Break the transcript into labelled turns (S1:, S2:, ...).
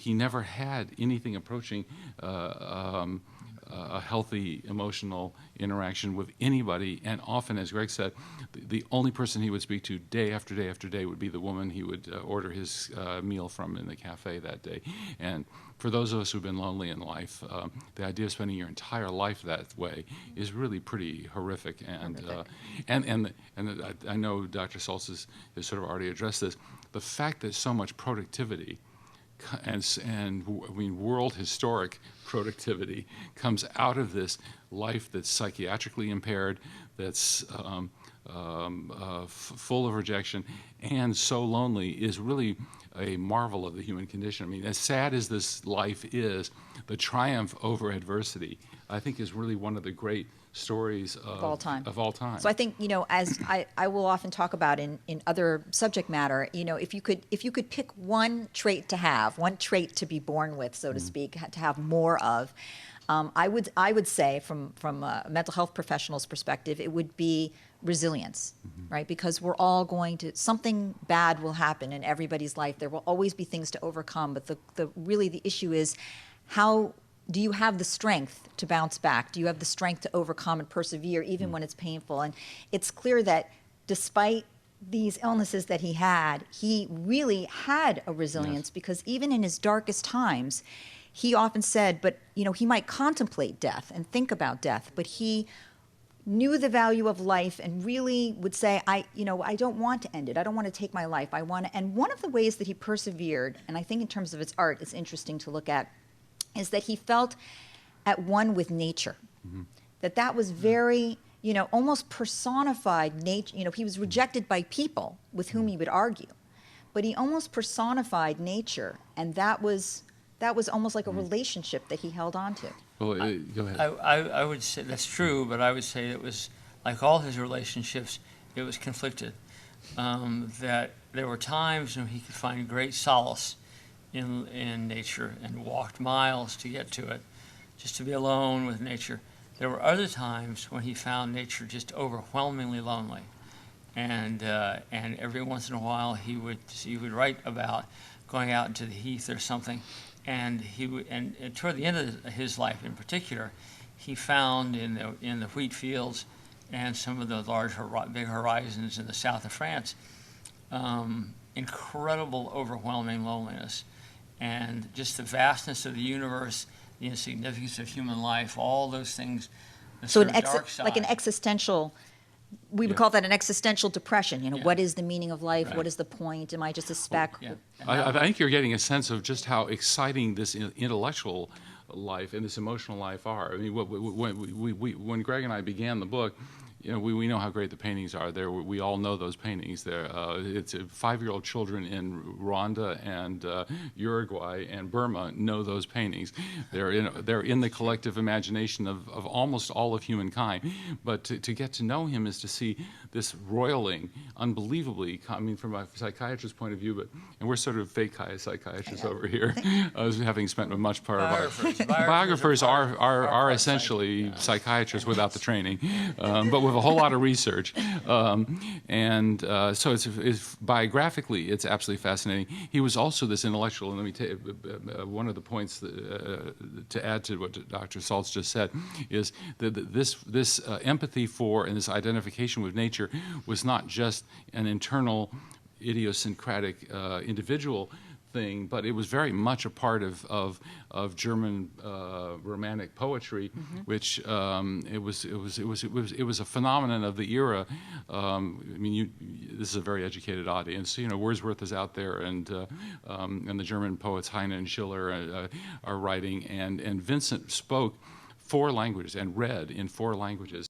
S1: he never had anything approaching a healthy emotional interaction with anybody, and often, as Greg said, the only person he would speak to day after day after day would be the woman he would order his meal from in the cafe that day. And for those of us who've been lonely in life, the idea of spending your entire life that way is really pretty horrific. And I know Dr. Saltz has sort of already addressed this. The fact that so much productivity and I mean world historic productivity comes out of this life that's psychiatrically impaired, that's full of rejection, and so lonely is really a marvel of the human condition. I mean, as sad as this life is, the triumph over adversity, I think, is really one of the great stories of all time.
S2: So I think, as I will often talk about in other subject matter, if you could pick one trait to have, one trait to be born with, so to speak, to have more of, I would say from a mental health professional's perspective, it would be resilience, right? Because we're all something bad will happen in everybody's life. There will always be things to overcome, but the issue is, how do you have the strength to bounce back? Do you have the strength to overcome and persevere even when it's painful? And it's clear that despite these illnesses that he had, he really had a resilience, because even in his darkest times, he often said, but he might contemplate death and think about death, but he knew the value of life and really would say, I don't want to end it. I don't want to take my life. And one of the ways that he persevered, and I think in terms of its art, it's interesting to look at, is that he felt at one with nature. That was very, almost personified nature. He was rejected by people with whom he would argue, but he almost personified nature, and that was almost like a relationship that he held on to.
S1: Well, go ahead.
S3: I would say that's true, but I would say it was, like all his relationships, it was conflicted. That there were times when he could find great solace in nature and walked miles to get to it, just to be alone with nature. There were other times when he found nature just overwhelmingly lonely, and every once in a while he would write about going out into the heath or something, and toward the end of his life in particular, he found in the wheat fields and some of the big horizons in the south of France, incredible, overwhelming loneliness. And just the vastness of the universe, the insignificance of human life, all those things.
S2: So like an existential, we would call that an existential depression. What is the meaning of life? Right. What is the point? Am I just a speck?
S1: Well, I think you're getting a sense of just how exciting this intellectual life and this emotional life are. I mean, when Greg and I began the book, we know how great the paintings are. We all know those paintings. It's 5-year-old children in Rwanda and Uruguay and Burma know those paintings. They're in the collective imagination of almost all of humankind. But to get to know him is to see this roiling, unbelievably, from a psychiatrist's point of view, and we're sort of fake psychiatrists over here, having spent much part of our biographers are essentially psychiatrists without the training, but with a whole lot of research, so it's biographically it's absolutely fascinating. He was also this intellectual, and let me tell you, one of the points to add to what Dr. Saltz just said is that this empathy for and this identification with nature was not just an internal, idiosyncratic individual thing, but it was very much a part of German Romantic poetry, which it was a phenomenon of the era. This is a very educated audience. Wordsworth is out there, and the German poets Heine and Schiller are writing, and Vincent spoke 4 languages and read in 4 languages.